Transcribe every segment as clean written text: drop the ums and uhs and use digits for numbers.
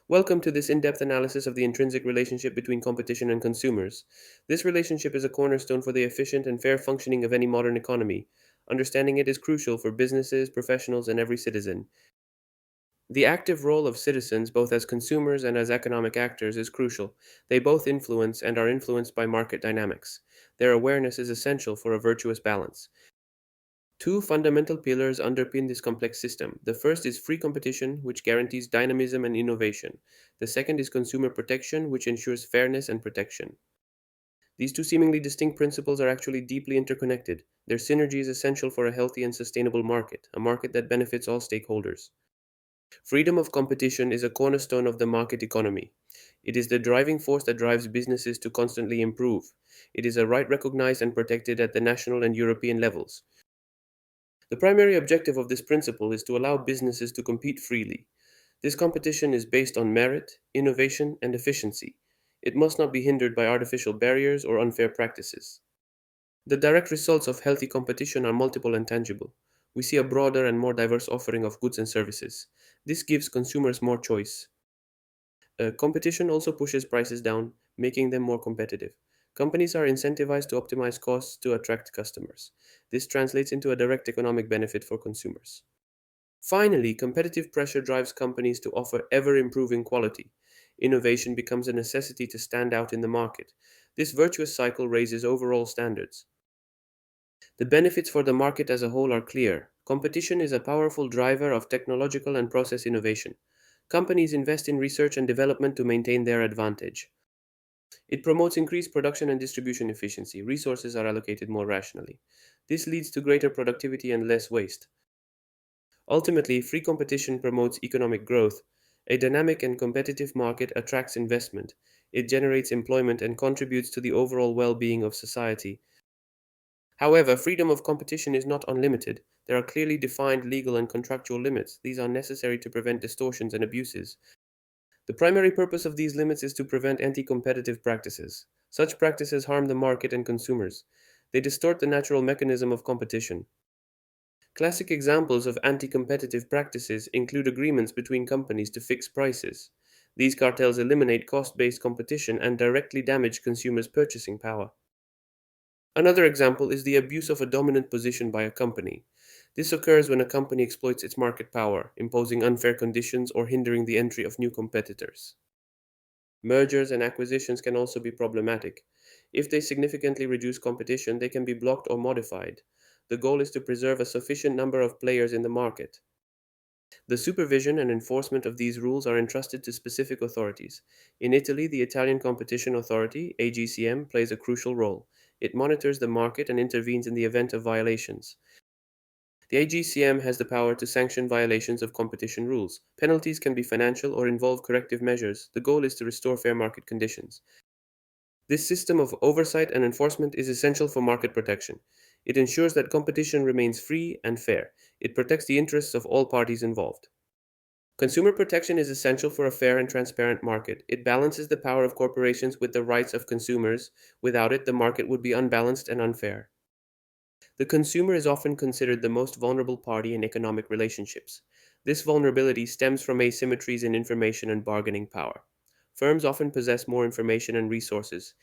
Welcome to this in depth analysis of the intrinsic relationship between competition and consumers. This relationship is a cornerstone for the efficient and fair functioning of any modern economy. Understanding it is crucial for businesses, professionals, and every citizen. The active role of citizens, both as consumers and as economic actors, is crucial. They both influence and are influenced by market dynamics. Their awareness is essential for a virtuous balance. Two fundamental pillars underpin this complex system. The first is free competition, which guarantees dynamism and innovation. The second is consumer protection, which ensures fairness and protection. These two seemingly distinct principles are actually deeply interconnected. Their synergy is essential for a healthy and sustainable market, a market that benefits all stakeholders. Freedom of competition is a cornerstone of the market economy. It is the driving force that drives businesses to constantly improve. It is a right recognized and protected at the national and European levels. The primary objective of this principle is to allow businesses to compete freely. This competition is based on merit, innovation, and efficiency. It must not be hindered by artificial barriers or unfair practices. The direct results of healthy competition are multiple and tangible. We see a broader and more diverse offering of goods and services. This gives consumers more choice. Competition also pushes prices down, making them more competitive. Companies are incentivized to optimize costs to attract customers. This translates into a direct economic benefit for consumers. Finally, competitive pressure drives companies to offer ever improving quality. Innovation becomes a necessity to stand out in the market. This virtuous cycle raises overall standards. The benefits for the market as a whole are clear. Competition is a powerful driver of technological and process innovation. Companies invest in research and development to maintain their advantage. It promotes increased production and distribution efficiency. Resources are allocated more rationally. This leads to greater productivity and less waste. Ultimately, free competition promotes economic growth. A dynamic and competitive market attracts investment. It generates employment and contributes to the overall well being of society. However, freedom of competition is not unlimited. There are clearly defined legal and contractual limits. These are necessary to prevent distortions and abuses. The primary purpose of these limits is to prevent anti competitive practices. Such practices harm the market and consumers. They distort the natural mechanism of competition. Classic examples of anti competitive practices include agreements between companies to fix prices. These cartels eliminate cost based competition and directly damage consumers' purchasing power. Another example is the abuse of a dominant position by a company. This occurs when a company exploits its market power, imposing unfair conditions or hindering the entry of new competitors. Mergers and acquisitions can also be problematic. If they significantly reduce competition, they can be blocked or modified. The goal is to preserve a sufficient number of players in the market. The supervision and enforcement of these rules are entrusted to specific authorities. In Italy, the Italian Competition Authority, AGCM, plays a crucial role. It monitors the market and intervenes in the event of violations. The AGCM has the power to sanction violations of competition rules. Penalties can be financial or involve corrective measures. The goal is to restore fair market conditions. This system of oversight and enforcement is essential for market protection. It ensures that competition remains free and fair. It protects the interests of all parties involved. Consumer protection is essential for a fair and transparent market. It balances the power of corporations with the rights of consumers. Without it, the market would be unbalanced and unfair. The consumer is often considered the most vulnerable party in economic relationships. This vulnerability stems from asymmetries in information and bargaining power. Firms often possess more information and resources.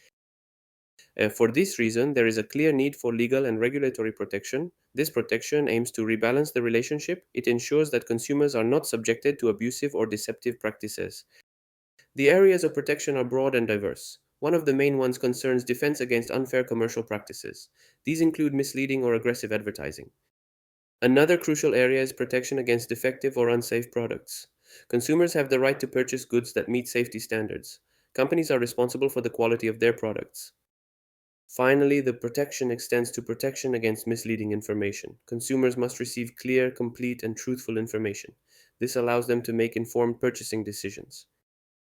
For this reason, there is a clear need for legal and regulatory protection. This protection aims to rebalance the relationship. It ensures that consumers are not subjected to abusive or deceptive practices. The areas of protection are broad and diverse. One of the main ones concerns defense against unfair commercial practices. These include misleading or aggressive advertising. Another crucial area is protection against defective or unsafe products. Consumers have the right to purchase goods that meet safety standards. Companies are responsible for the quality of their products. Finally, the protection extends to protection against misleading information. Consumers must receive clear, complete, and truthful information. This allows them to make informed purchasing decisions.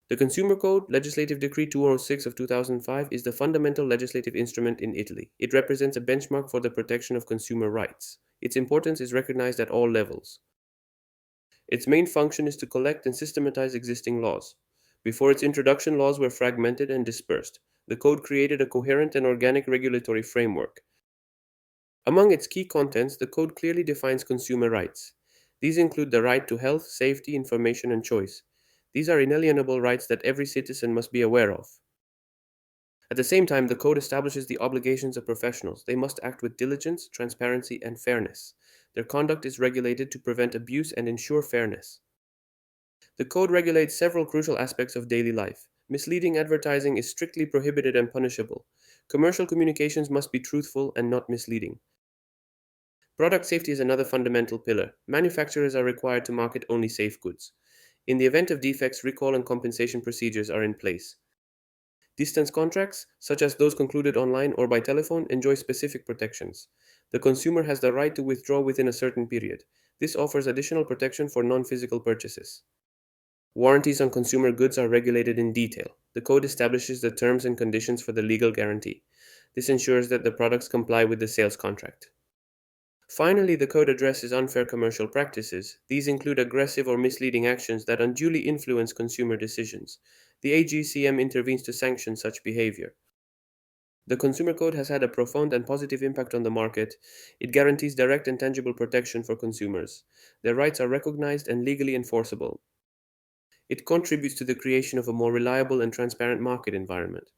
The Consumer Code, Legislative Decree 206 of 2005, is the fundamental legislative instrument in Italy. It represents a benchmark for the protection of consumer rights. Its importance is recognized at all levels. Its main function is to collect and systematize existing laws. Before its introduction, laws were fragmented and dispersed. The code created a coherent and organic regulatory framework. Among its key contents, the code clearly defines consumer rights. These include the right to health, safety, information, and choice. These are inalienable rights that every citizen must be aware of. At the same time, the code establishes the obligations of professionals. They must act with diligence, transparency, and fairness. Their conduct is regulated to prevent abuse and ensure fairness. The code regulates several crucial aspects of daily life. Misleading advertising is strictly prohibited and punishable. Commercial communications must be truthful and not misleading. Product safety is another fundamental pillar. Manufacturers are required to market only safe goods. In the event of defects, recall and compensation procedures are in place. Distance contracts, such as those concluded online or by telephone, enjoy specific protections. The consumer has the right to withdraw within a certain period. This offers additional protection for non physical purchases. Warranties on consumer goods are regulated in detail. The code establishes the terms and conditions for the legal guarantee. This ensures that the products comply with the sales contract. Finally, the code addresses unfair commercial practices. These include aggressive or misleading actions that unduly influence consumer decisions. The AGCM intervenes to sanction such behavior. The Consumer Code has had a profound and positive impact on the market. It guarantees direct and tangible protection for consumers. Their rights are recognized and legally enforceable. It contributes to the creation of a more reliable and transparent market environment.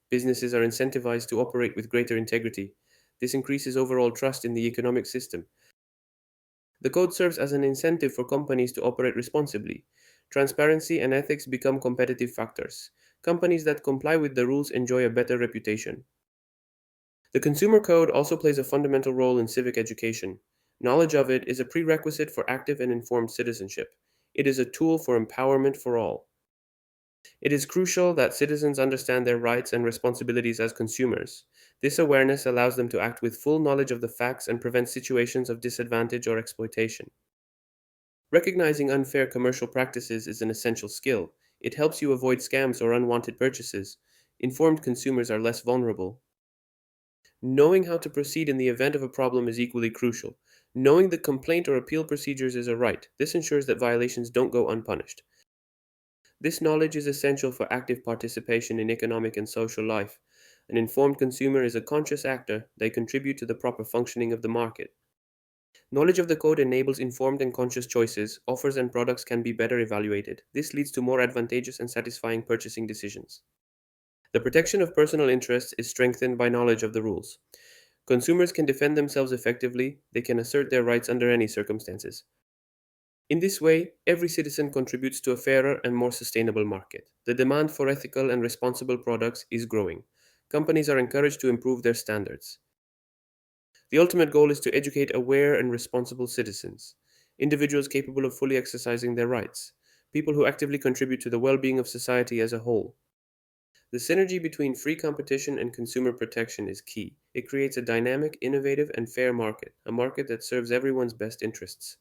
Businesses are incentivized to operate with greater integrity. This increases overall trust in the economic system. The code serves as an incentive for companies to operate responsibly. Transparency and ethics become competitive factors. Companies that comply with the rules enjoy a better reputation. The Consumer Code also plays a fundamental role in civic education. Knowledge of it is a prerequisite for active and informed citizenship. It is a tool for empowerment for all. It is crucial that citizens understand their rights and responsibilities as consumers. This awareness allows them to act with full knowledge of the facts and prevent situations of disadvantage or exploitation. Recognizing unfair commercial practices is an essential skill. It helps you avoid scams or unwanted purchases. Informed consumers are less vulnerable. Knowing how to proceed in the event of a problem is equally crucial. Knowing the complaint or appeal procedures is a right. This ensures that violations don't go unpunished. This knowledge is essential for active participation in economic and social life. An informed consumer is a conscious actor. They contribute to the proper functioning of the market. Knowledge of the code enables informed and conscious choices. Offers and products can be better evaluated. This leads to more advantageous and satisfying purchasing decisions. The protection of personal interests is strengthened by knowledge of the rules. Consumers can defend themselves effectively. They can assert their rights under any circumstances. In this way, every citizen contributes to a fairer and more sustainable market. The demand for ethical and responsible products is growing. Companies are encouraged to improve their standards. The ultimate goal is to educate aware and responsible citizens, individuals capable of fully exercising their rights, people who actively contribute to the well being of society as a whole. The synergy between free competition and consumer protection is key. It creates a dynamic, innovative, and fair market, a market that serves everyone's best interests.